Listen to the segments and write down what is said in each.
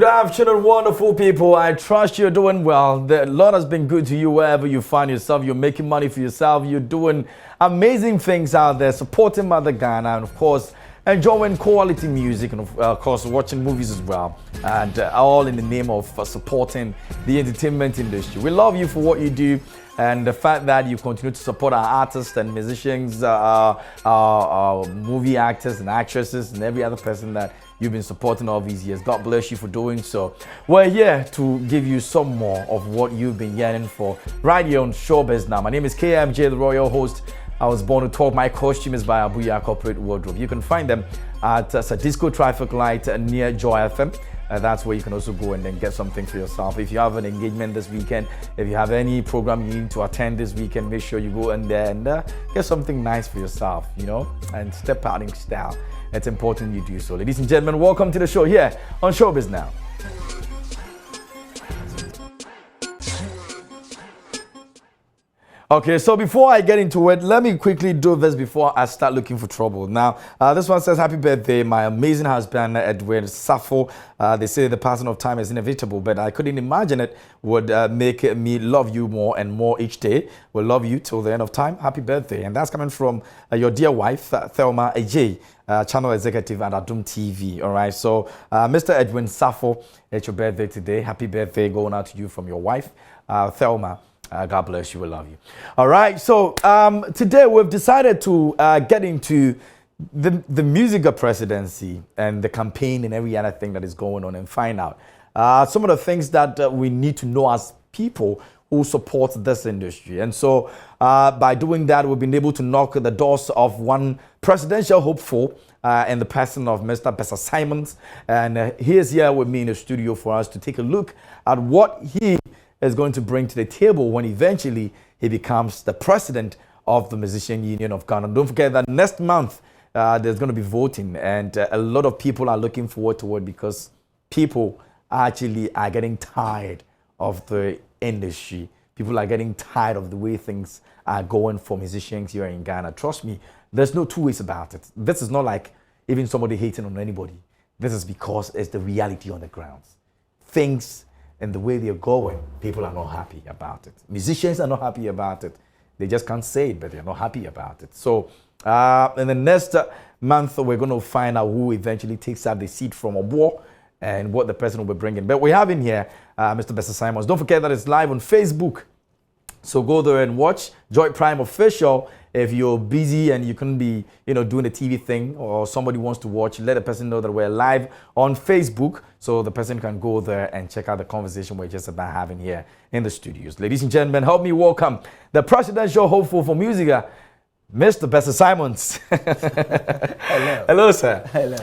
Good afternoon, wonderful people. I trust you're doing well. The Lord has been good to you wherever you find yourself. You're making money for yourself. You're doing amazing things out there, supporting Mother Ghana, and of course, enjoying quality music, and of course, watching movies as well. And all in the name of supporting the entertainment industry. We love you for what you do. And the fact that you continue to support our artists and musicians, movie actors and actresses, and every other person that you've been supporting all these years. God bless you for doing so. We're here to give you some more of what you've been yearning for right here on Showbiz now. My name is KMJ, the Royal Host. I was born to talk. My costume is by Abuya Corporate Wardrobe. You can find them at Sadisco Traffic Light near Joy FM. That's where you can also go and then get something for yourself. If you have an engagement this weekend, if you have any program you need to attend this weekend, make sure you go in there and get something nice for yourself, you know, and step out in style. It's important you do so. Ladies and gentlemen, welcome to the show here on Showbiz Now. Okay, so before I get into it, let me quickly do this before I start looking for trouble. Now, this one says, happy birthday, my amazing husband, Edwin Sappho. They say the passing of time is inevitable, but I couldn't imagine it would make me love you more and more each day. We'll love you till the end of time. Happy birthday. And that's coming from your dear wife, Thelma Ajay, channel executive at Adum TV. All right, so Mr. Edwin Sappho, it's your birthday today. Happy birthday going out to you from your wife, Thelma. God bless you. We love you. All right. So today we've decided to get into the MUSIGA presidency and the campaign and every other thing that is going on and find out some of the things that we need to know as people who support this industry. And so by doing that, we've been able to knock the doors of one presidential hopeful in the person of Mr. Bessa Simons. And he is here with me in the studio for us to take a look at what he is going to bring to the table when eventually he becomes the president of the Musician Union of Ghana. Don't forget that next month there's going to be voting, and a lot of people are looking forward to it because people actually are getting tired of the industry. People are getting tired of the way things are going for musicians here in Ghana. Trust me, there's no two ways about it. This is not like even somebody hating on anybody. This is because it's the reality on the ground. Things and the way they're going, people are not happy about it. Musicians are not happy about it. They just can't say it, but they're not happy about it. So in the next month, we're going to find out who eventually takes up the seat from Obo and what the president will be bringing. But we have in here Mr. Bessa Simons. Don't forget that it's live on Facebook. So go there and watch Joy Prime Official. If you're busy and you couldn't be, doing the TV thing, or somebody wants to watch, let the person know that we're live on Facebook, so the person can go there and check out the conversation we're just about having here in the studios. Ladies and gentlemen, help me welcome the presidential hopeful for MUSIGA, Mr. Bessa Simons. Hello. Hello, sir. Hello.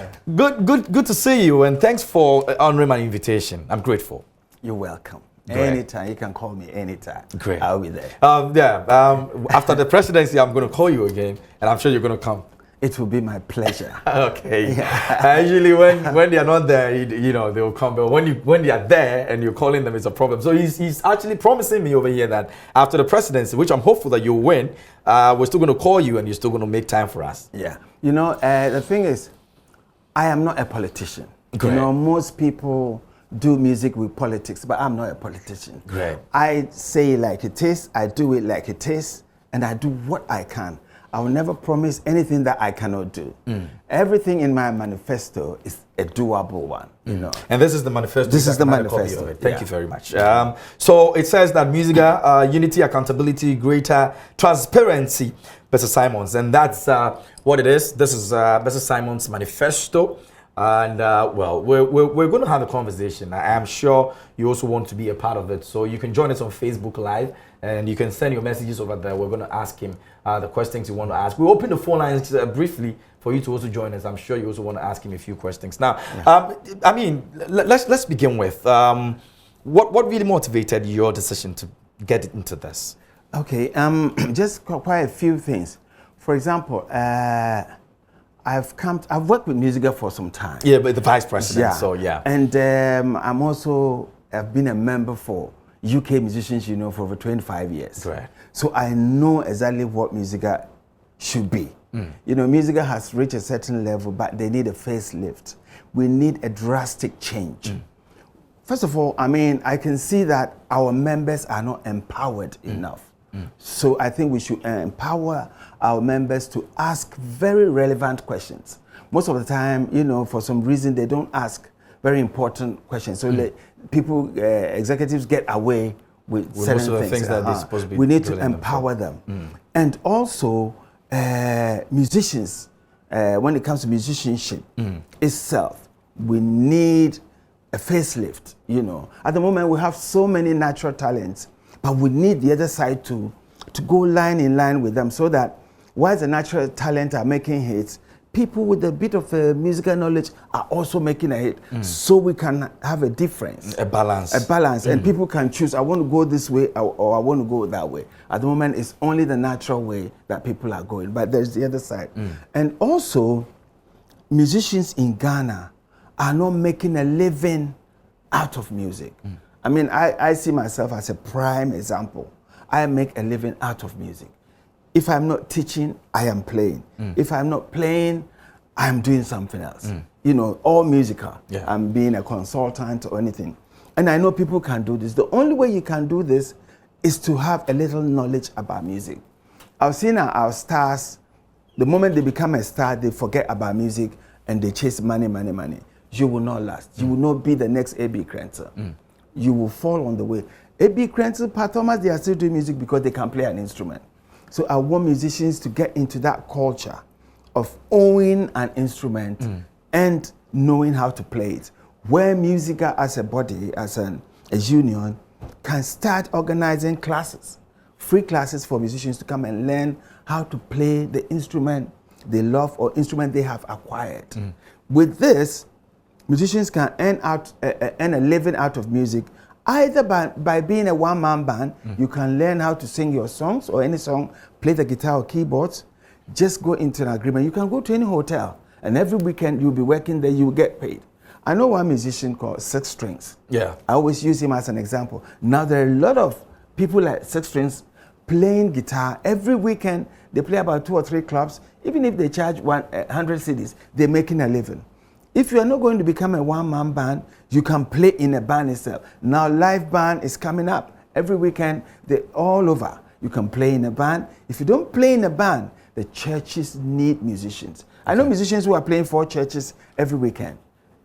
Good to see you, and thanks for honoring my invitation. I'm grateful. You're welcome. Great. Anytime. You can call me anytime. Great. I'll be there. After the presidency, I'm going to call you again, and I'm sure you're going to come. It will be my pleasure. Okay. Yeah. Usually when they are not there, they will come. But when they are there and you're calling them, it's a problem. So he's actually promising me over here that after the presidency, which I'm hopeful that you'll win, we're still going to call you and you're still going to make time for us. Yeah. The thing is, I am not a politician. Great. Most people do music with politics, but I'm not a politician. Great. I say it like it is, I do it like it is, and I do what I can. I will never promise anything that I cannot do. Everything in my manifesto is a doable one, And this is the manifesto. This is the manifesto. Thank you very much. So it says that MUSIGA, unity, accountability, greater transparency, Bessa Simons. And that's what it is. This is Bessa Simons' manifesto. And we're going to have a conversation. I am sure you also want to be a part of it. So you can join us on Facebook Live and you can send your messages over there. We're going to ask him the questions you want to ask. We'll open the phone lines briefly for you to also join us. I'm sure you also want to ask him a few questions. Now, let's begin with what really motivated your decision to get into this? Okay, just quite a few things. For example, I've worked with MUSIGA for some time. Yeah, but the vice president, Yeah. so yeah. And I've been a member for UK Musicians Union for over 25 years. Right. So I know exactly what MUSIGA should be. MUSIGA has reached a certain level, but they need a facelift. We need a drastic change. First of all, I mean, I can see that our members are not empowered enough. So I think we should empower our members to ask very relevant questions. Most of the time, you know, for some reason, they don't ask very important questions. So people, executives get away with certain most of the things that they're supposed to be. We need to empower them. And also, musicians, when it comes to musicianship itself, we need a facelift, you know. At the moment, we have so many natural talents, but we need the other side to go line in line with them, so that while the natural talent are making hits, people with a bit of musical knowledge are also making a hit, so we can have a difference. A balance. And people can choose, I want to go this way or I want to go that way. At the moment, it's only the natural way that people are going, but there's the other side. And also, musicians in Ghana are not making a living out of music. I mean, I see myself as a prime example. I make a living out of music. If I'm not teaching, I am playing. If I'm not playing, I'm doing something else. You know, all musical. Yeah. I'm being a consultant or anything. And I know people can do this. The only way you can do this is to have a little knowledge about music. I've seen our stars, the moment they become a star, they forget about music and they chase money, money, money. You will not last. You will not be the next A.B. Krentz. You will fall on the way. A.B. Krentz, Pat Thomas, they are still doing music because they can play an instrument. So I want musicians to get into that culture of owning an instrument and knowing how to play it. Where MUSIGA as a body, as a union, can start organizing classes, free classes for musicians to come and learn how to play the instrument they love or instrument they have acquired. With this, musicians can earn a living out of music, either by being a one-man band. You can learn how to sing your songs or any song, play the guitar or keyboards, just go into an agreement. You can go to any hotel, and every weekend you'll be working there, you'll get paid. I know one musician called Six Strings. Yeah. I always use him as an example. Now there are a lot of people like Six Strings playing guitar. Every weekend, they play about 2 or 3 clubs. Even if they charge 100 cedis, they're making a living. If you are not going to become a one-man band, you can play in a band itself. Now live band is coming up. Every weekend, they're all over. You can play in a band. If you don't play in a band, the churches need musicians. I know musicians who are playing 4 churches every weekend.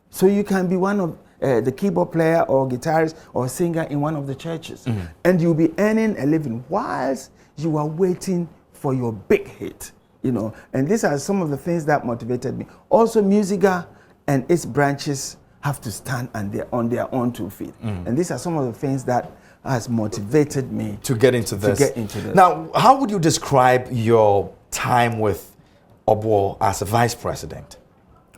So you can be one of the keyboard player or guitarist or singer in one of the churches. And you'll be earning a living whilst you are waiting for your big hit. You know, and these are some of the things that motivated me. Also, MUSIGA and its branches have to stand on their own 2 feet. And these are some of the things that has motivated me to get into this. Now, Now, how would you describe your time with Obwo as a vice president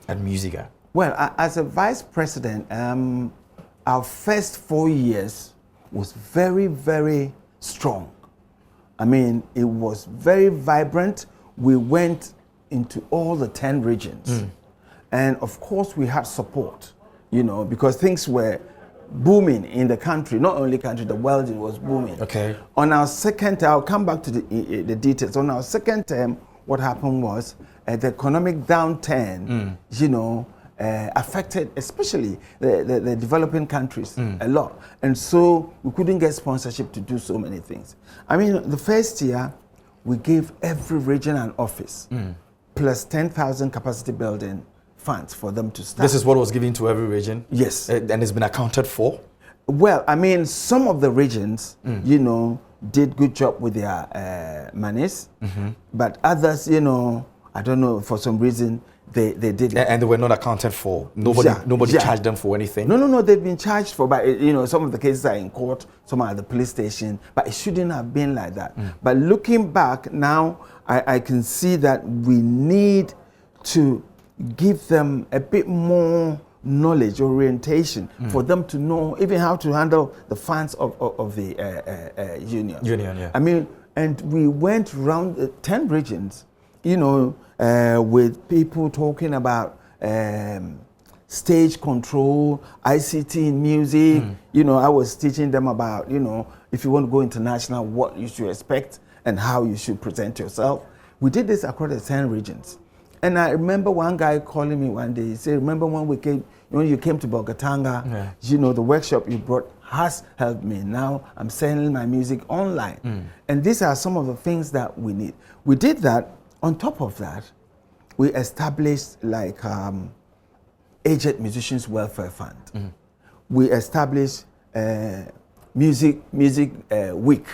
at MUSIGA? Well, as a vice president, our first 4 years was very, very strong. I mean, it was very vibrant. We went into all the 10 regions. And of course, we had support, you know, because things were booming in the country, not only country, the world was booming. Okay. On our second term, I'll come back to the details. On our second term, what happened was the economic downturn, you know, affected especially the developing countries a lot. And so we couldn't get sponsorship to do so many things. I mean, the first year, we gave every region an office, plus 10,000 capacity building funds for them to start. This is what was given to every region? Yes. And it's been accounted for? Well, I mean, some of the regions, you know, did good job with their monies, but others, you know, I don't know, for some reason, they didn't. And they were not accounted for? Nobody charged them for anything? No, they've been charged for, but, you know, some of the cases are in court, some are at the police station, but it shouldn't have been like that. But looking back now, I can see that we need to give them a bit more knowledge, orientation, for them to know even how to handle the funds of the union. Yeah. I mean, and we went around 10 regions, you know, with people talking about stage control, ICT in music. You know, I was teaching them about, you know, if you want to go international, what you should expect and how you should present yourself. We did this across the 10 regions. And I remember one guy calling me one day. He said, remember when we When you came to Bogatanga, you know, the workshop you brought has helped me. Now I'm selling my music online. And these are some of the things that we need. We did that. On top of that, we established like Aged Musicians Welfare Fund. We established music week,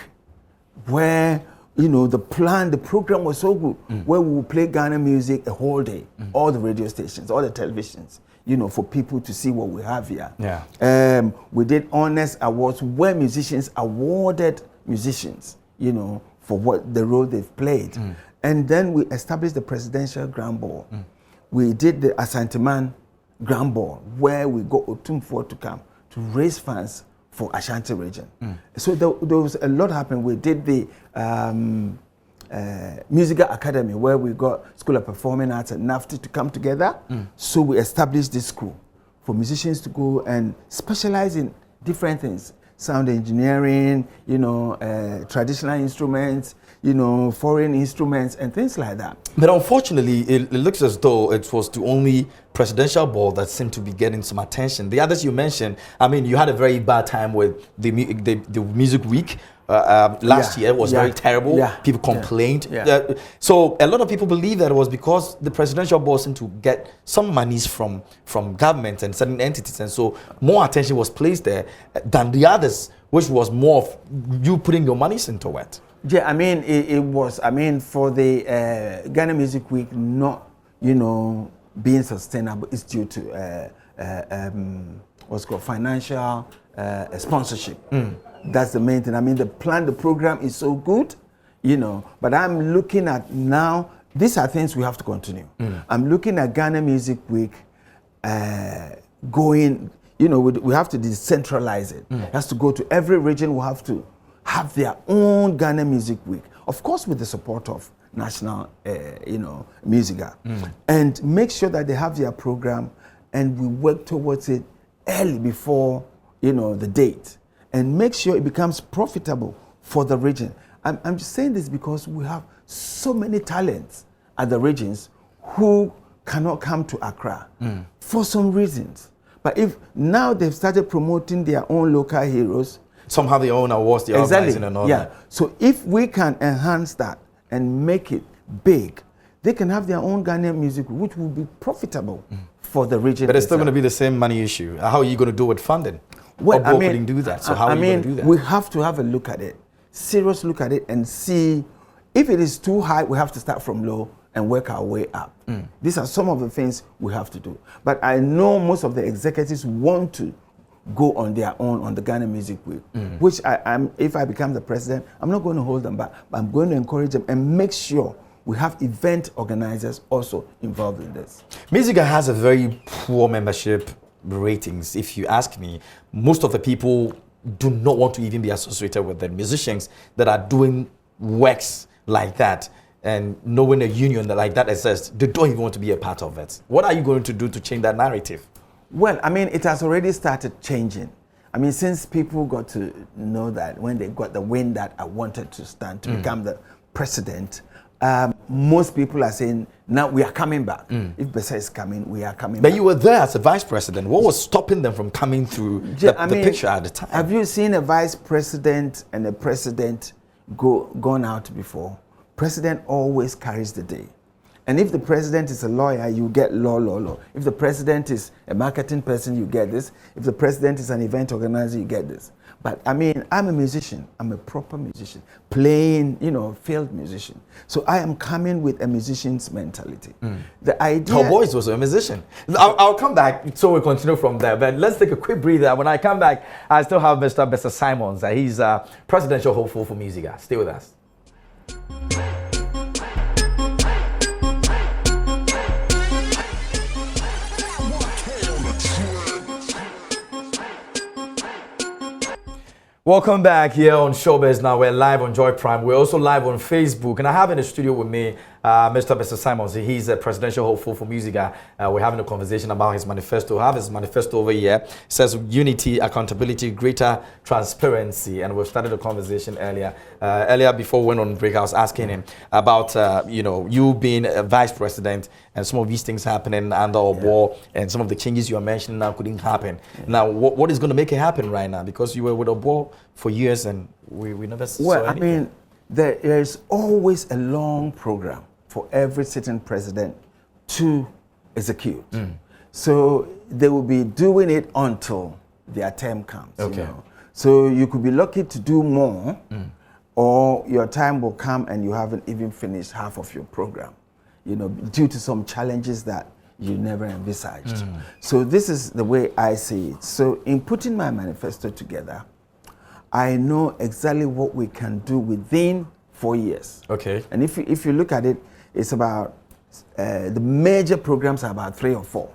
where you know the program was so good, where we would play Ghana music a whole day, all the radio stations, all the televisions, you know, for people to see what we have here. We did honors awards where musicians awarded musicians, you know, for what the role they've played. And then we established the Presidential Grand Ball. We did the Asanteman Grand Ball, where we got Otumfuo to come to raise funds for Ashanti region. So there was a lot happening. We did the MUSIGA Academy, where we got School of Performing Arts and NAFTI to come together. So we established this school for musicians to go and specialize in different things. Sound engineering, you know, traditional instruments, you know, foreign instruments and things like that. But unfortunately, it looks as though it was the only presidential ball that seemed to be getting some attention. The others you mentioned, I mean, you had a very bad time with the Music Week. Last year was very terrible. People complained. So a lot of people believe that it was because the presidential ball seemed to get some monies from government and certain entities, and so more attention was placed there than the others, which was more of you putting your monies into it. Yeah, I mean, it was, I mean, for the Ghana Music Week not, you know, being sustainable is due to what's called financial sponsorship. That's the main thing. I mean, the program is so good, you know, but I'm looking at now, these are things we have to continue. I'm looking at Ghana Music Week going, you know, we have to decentralize it. It has to go to every region. We have to have their own Ghana Music Week, of course, with the support of national, you know, MUSIGA, and make sure that they have their program, and we work towards it early before, you know, the date, and make sure it becomes profitable for the region. I'm just saying this because we have so many talents at the regions who cannot come to Accra for some reasons. But if now they've started promoting their own local heroes, somehow their own awards, they're organizing and all that. So if we can enhance that and make it big, they can have their own Ghanaian music, which will be profitable for the region. But it's still going to be the same money issue. How are you going to do with funding? Well, I mean, do that. So how are you going to do that? We have to have a look at it, serious look at it, and see if it is too high. We have to start from low and work our way up. These are some of the things we have to do. But I know most of the executives want to go on their own on the Ghana Music Week, which if I become the president, I'm not going to hold them back, but I'm going to encourage them and make sure we have event organizers also involved in this. MUSIGA has a very poor membership ratings. If you ask me, most of the people do not want to even be associated with the musicians that are doing works like that, and knowing a union that like that exists, they don't even want to be a part of it. What are you going to do to change that narrative? Well, I mean, it has already started changing. I mean, since people got to know that when they got the win that I wanted to stand to become the president, most people are saying, now we are coming back. If Bessa is coming, we are coming back. But you were there as a vice president. What was stopping them from coming through the picture at the time? Have you seen a vice president and a president gone out before? President always carries the day. And if the president is a lawyer, you get law. If the president is a marketing person, you get this. If the president is an event organizer, you get this. But I mean, I'm a musician. I'm a proper musician, playing, you know, field musician. So I am coming with a musician's mentality. The idea. Her voice was a musician. I'll come back, so we'll continue from there. But let's take a quick breather. When I come back, I still have Mr. Bessa Simons. He's a presidential hopeful for MUSIGA. Stay with us. Welcome back here on Showbiz. Now we're live on Joy Prime. We're also live on Facebook, and I have in the studio with me Mr. Bessa Simons. He's a presidential hopeful for MUSIGA. We're having a conversation about his manifesto. I have his manifesto over here. It says unity, accountability, greater transparency. And we've started a conversation earlier. Earlier, before we went on break, I was asking him about, you being a vice president and some of these things happening under a war, and some of the changes you are mentioning now couldn't happen. Now, what is going to make it happen right now? Because you were with a war for years and we never saw anything. I mean, there is always a long program for every sitting president to execute. So they will be doing it until their term comes. Okay. So you could be lucky to do more, or your time will come and you haven't even finished half of your program, due to some challenges that you never envisaged. So this is the way I see it. So in putting my manifesto together, I know exactly what we can do within 4 years. Okay. And if you look at it, it's about, the major programs are about 3 or 4.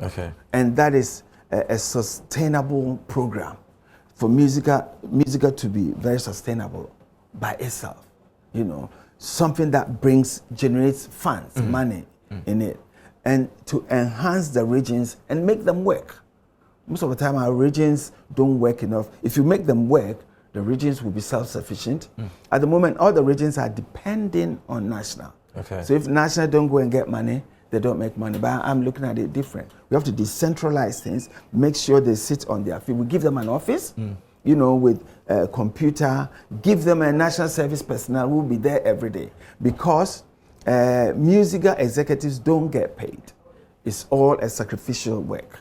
Okay. And that is a sustainable program for MUSIGA to be very sustainable by itself. Something that generates funds, money in it, and to enhance the regions and make them work. Most of the time, our regions don't work enough. If you make them work, the regions will be self-sufficient. At the moment, all the regions are depending on national. Okay. So if national don't go and get money, they don't make money. But I'm looking at it different. We have to decentralize things, make sure they sit on their feet. We give them an office, with a computer, give them a national service personnel who will be there every day. Because MUSIGA executives don't get paid. It's all a sacrificial work,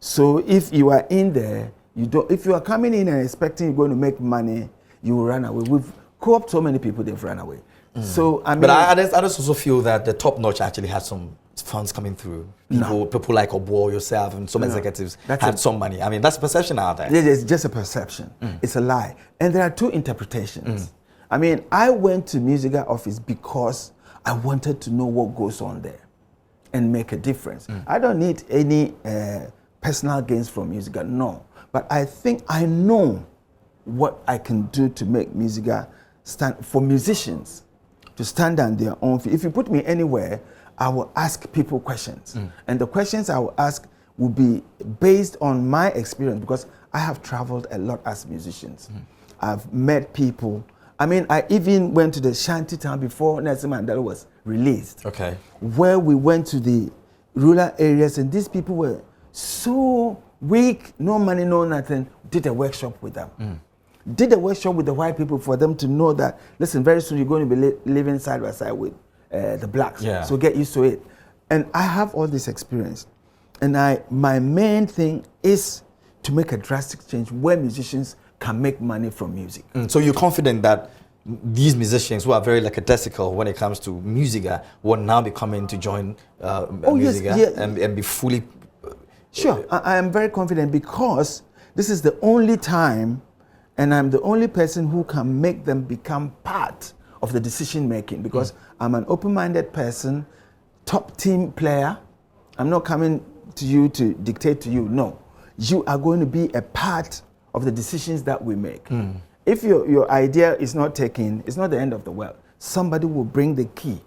So if you are in there, if you are coming in and expecting you're going to make money, you will run away. We've co-opted so many people, they've run away. So I mean, but I just also feel that the top notch actually had some funds coming through. People like Obo, yourself, and some executives had some money. I mean, that's a perception out there. It's just a perception. It's a lie. And there are two interpretations. I mean, I went to MUSIGA office because I wanted to know what goes on there and make a difference. I don't need any personal gains from MUSIGA, no. But I think I know what I can do to make MUSIGA stand for musicians to stand on their own feet. If you put me anywhere, I will ask people questions. And the questions I will ask will be based on my experience, because I have traveled a lot as musicians. I've met people. I mean, I even went to the shanty town before Nelson Mandela was released. Okay. Where we went to the rural areas, and these people were so weak, no money, no nothing. Did a workshop with them. Did a workshop with the white people for them to know that, listen, very soon you're going to be living side by side with the blacks. Yeah. So get used to it. And I have all this experience. And my main thing is to make a drastic change where musicians can make money from music. So you're confident that these musicians who are very lackadaisical when it comes to MUSIGA will now be coming to join MUSIGA and be fully... Sure, I am very confident, because this is the only time, and I'm the only person who can make them become part of the decision making, because I'm an open-minded person, top team player. I'm not coming to you to dictate to you. No, you are going to be a part of the decisions that we make. If your idea is not taken, it's not the end of the world. Somebody will bring the key.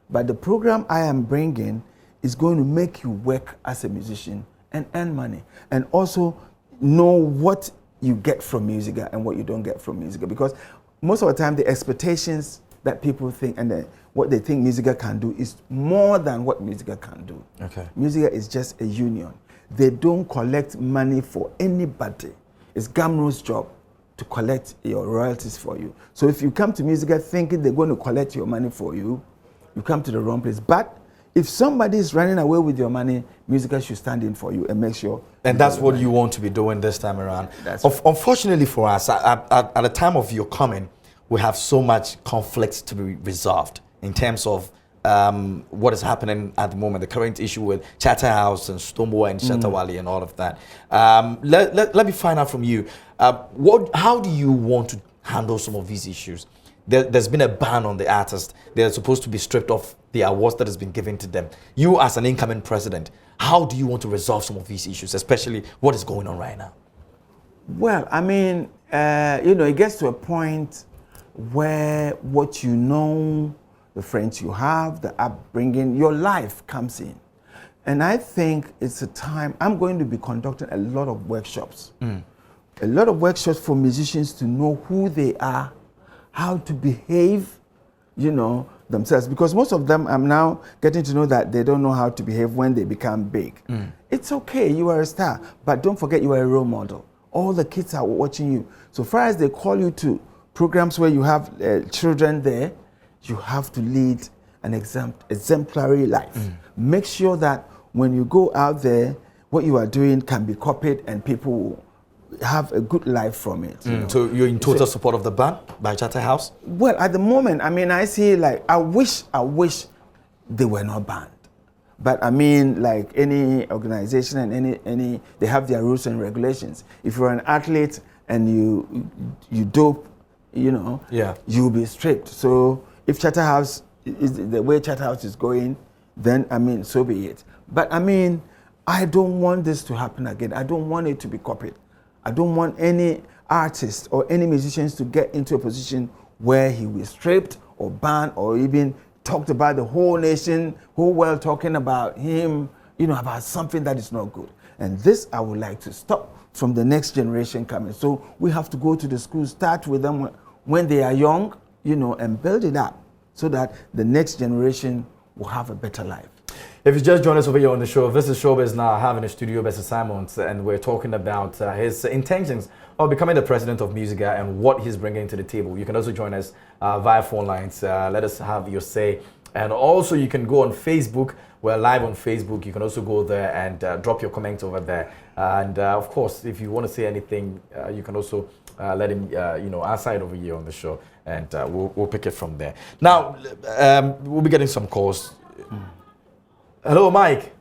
But the program I am bringing is going to make you work as a musician and earn money, and also know what you get from MUSIGA and what you don't get from MUSIGA. Because most of the time, the expectations that people think and what they think MUSIGA can do is more than what MUSIGA can do. Okay. MUSIGA is just a union. They don't collect money for anybody. It's Gamro's job to collect your royalties for you. So if you come to MUSIGA thinking they're going to collect your money for you, you come to the wrong place. But if somebody is running away with your money, MUSIGA should stand in for you and make sure. And that's what you want to be doing this time around. Unfortunately for us, at the time of your coming, we have so much conflict to be resolved in terms of what is happening at the moment, the current issue with Charterhouse and Stonewall and Shatawale and all of that. Let me find out from you, how do you want to handle some of these issues? There's been a ban on the artists. They're supposed to be stripped of the awards that has been given to them. You, as an incoming president, how do you want to resolve some of these issues, especially what is going on right now? Well, I mean, it gets to a point where what you know the friends you have, the upbringing, your life comes in. And I think it's a time, I'm going to be conducting a lot of workshops. A lot of workshops for musicians to know who they are, how to behave, you know, themselves. Because most of them, I'm now getting to know that they don't know how to behave when they become big. It's okay, you are a star, but don't forget you are a role model. All the kids are watching you. So far as they call you to programs where you have children there, you have to lead an exemplary life. Make sure that when you go out there, what you are doing can be copied and people will have a good life from it. You know? So you're in total support of the ban by Charterhouse? Well, at the moment, I mean, I see like, I wish they were not banned. But I mean, like any organization and any, they have their rules and regulations. If you're an athlete and you dope, you know, you'll be strict. So if Charterhouse is the way Charterhouse is going, then I mean, so be it. But I mean, I don't want this to happen again. I don't want it to be copied. I don't want any artist or any musicians to get into a position where he will be stripped or banned or even talked about the whole nation, whole world talking about him, you know, about something that is not good. And this I would like to stop from the next generation coming. So we have to go to the schools, start with them when they are young, you know, and build it up so that the next generation will have a better life. If you just joined us over here on the show, this is Showbiz now having a studio, Bessa Simons, and we're talking about his intentions of becoming the president of MUSIGA and what he's bringing to the table. You can also join us via phone lines. Let us have your say. And also you can go on Facebook. We're live on Facebook. You can also go there and drop your comments over there. And of course, if you want to say anything, you can also let him, you know, outside over here on the show, and we'll pick it from there. Now, we'll be getting some calls. Hello, Mike.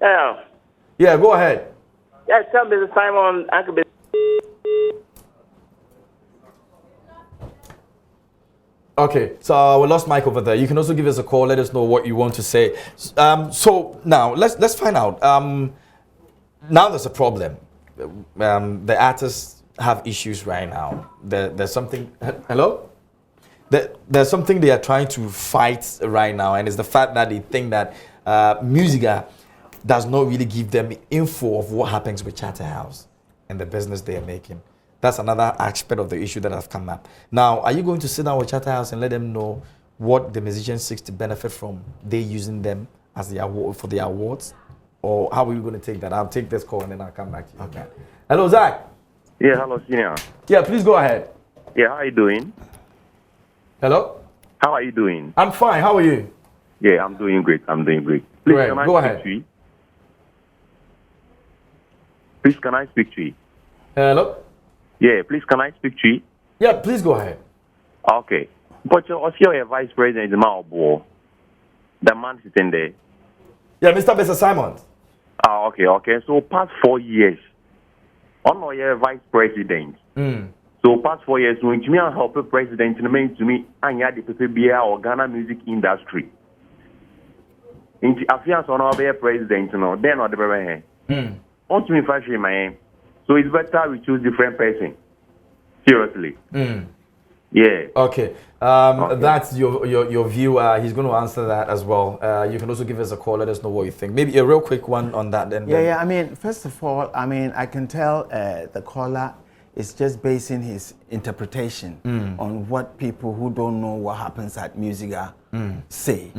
Yeah. Yeah, go ahead. Yeah, tell me the Simon Uncle. Okay, so we lost Mike over there. You can also give us a call. Let us know what you want to say. So now let's find out. Now there's a problem. The artists have issues right now. There's something. Hello. There's something they are trying to fight right now, and it's the fact that they think that MUSIGA does not really give them info of what happens with Charterhouse and the business they are making. That's another aspect of the issue that has come up. Now, are you going to sit down with Charterhouse and let them know what the musicians seek to benefit from? They using them as the award for the awards, or how are you going to take that? I'll take this call and then I'll come back to you. Okay. Hello, Zach. Yeah, hello, Senior. Yeah, please go ahead. Yeah, how are you doing? Hello. How are you doing? I'm fine. How are you? Yeah, I'm doing great. I'm doing great. Please, Great. can I Go speak ahead. to you? Please, can I speak to you? Hello. Yeah, please, can I speak to you? Yeah, please go ahead. Okay. But you're vice president, the man sitting there. Yeah, Mr. Bessa Simons. Okay. So past 4 years, I'm your vice president. So past 4 years, when you help a president, it means to me, and the PPBA or Ghana music industry. In the affairs on our president, they're not the very hand. On to me, fashion, man. So it's better we choose different person. Seriously. Yeah. Okay. That's your view. He's going to answer that as well. You can also give us a call. Let us know what you think. Maybe a real quick one on that. Then. Yeah. I mean, first of all, I mean, I can tell the caller is just basing his interpretation on what people who don't know what happens at MUSIGA say.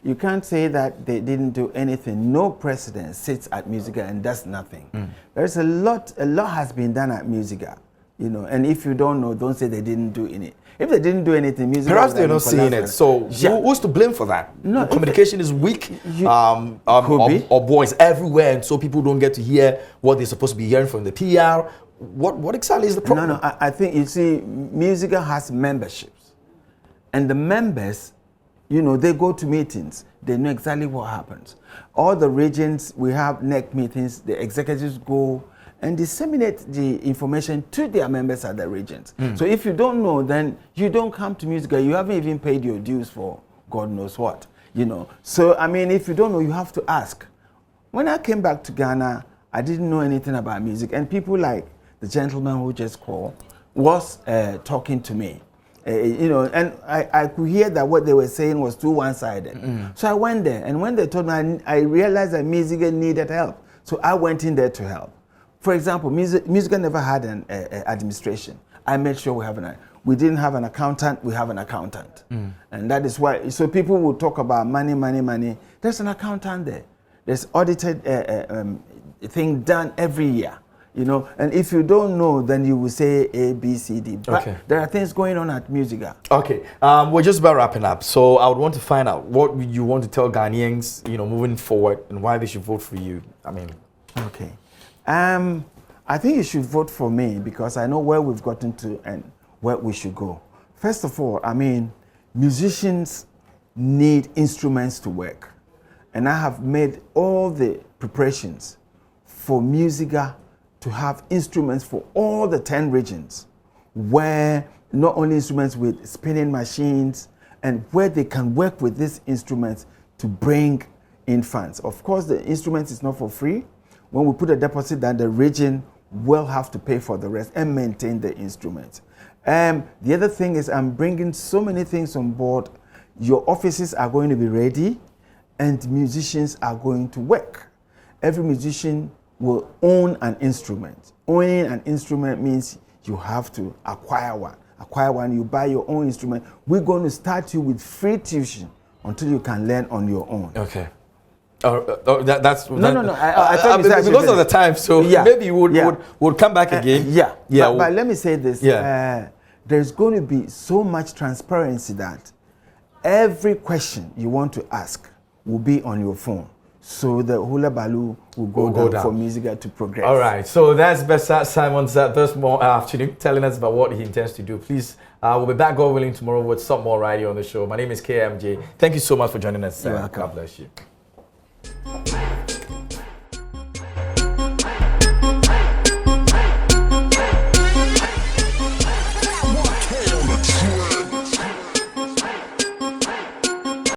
You can't say that they didn't do anything. No president sits at MUSIGA and does nothing. There's a lot has been done at MUSIGA, you know. And if you don't know, don't say they didn't do anything. If they didn't do anything, MUSIGA. Perhaps they're not seeing it. So who's to blame for that? No, communication is weak. Or boys everywhere, and so people don't get to hear what they're supposed to be hearing from the PR. What exactly is the problem? No. I think you see, MUSIGA has memberships, and the members, you know, they go to meetings. They know exactly what happens. All the regions, we have NEC meetings. The executives go and disseminate the information to their members at the regions. So if you don't know, then you don't come to MUSIGA. You haven't even paid your dues for God knows what, you know. So, I mean, if you don't know, you have to ask. When I came back to Ghana, I didn't know anything about music. And people like the gentleman who just called was talking to me. You know, and I could hear that what they were saying was too one-sided. So I went there, and when they told me, I realized that MUSIGA needed help. So I went in there to help. For example, MUSIGA never had an administration. I made sure we didn't have an accountant, we have an accountant. And that is why, so people will talk about money, money, money. There's an accountant there. There's audited thing done every year. You know, and if you don't know, then you will say A, B, C, D. But there are things going on at MUSIGA. Okay, we're just about wrapping up. So I would want to find out what you want to tell Ghanaians, you know, moving forward, and why they should vote for you. I mean, okay, I think you should vote for me because I know where we've gotten to and where we should go. First of all, I mean, musicians need instruments to work, and I have made all the preparations for MUSIGA to have instruments for all the 10 regions, where not only instruments with spinning machines, and where they can work with these instruments to bring in funds. Of course, the instrument is not for free. When we put a deposit, then the region will have to pay for the rest and maintain the instruments. The other thing is I'm bringing so many things on board. Your offices are going to be ready, and musicians are going to work. Every musician will own an instrument. Owning an instrument means you have to acquire one. Acquire one, you buy your own instrument. We're going to start you with free tuition until you can learn on your own. Okay. That's no. I thought you said because of the time, so maybe you would come back again. But let me say this. There's going to be so much transparency that every question you want to ask will be on your phone. So the hula baloo will go down for MUSIGA to progress. All right. So that's Bessa Simons this afternoon telling us about what he intends to do. Please, we'll be back, God willing, tomorrow with some more radio on the show. My name is KMJ. Thank you so much for joining us. God bless you.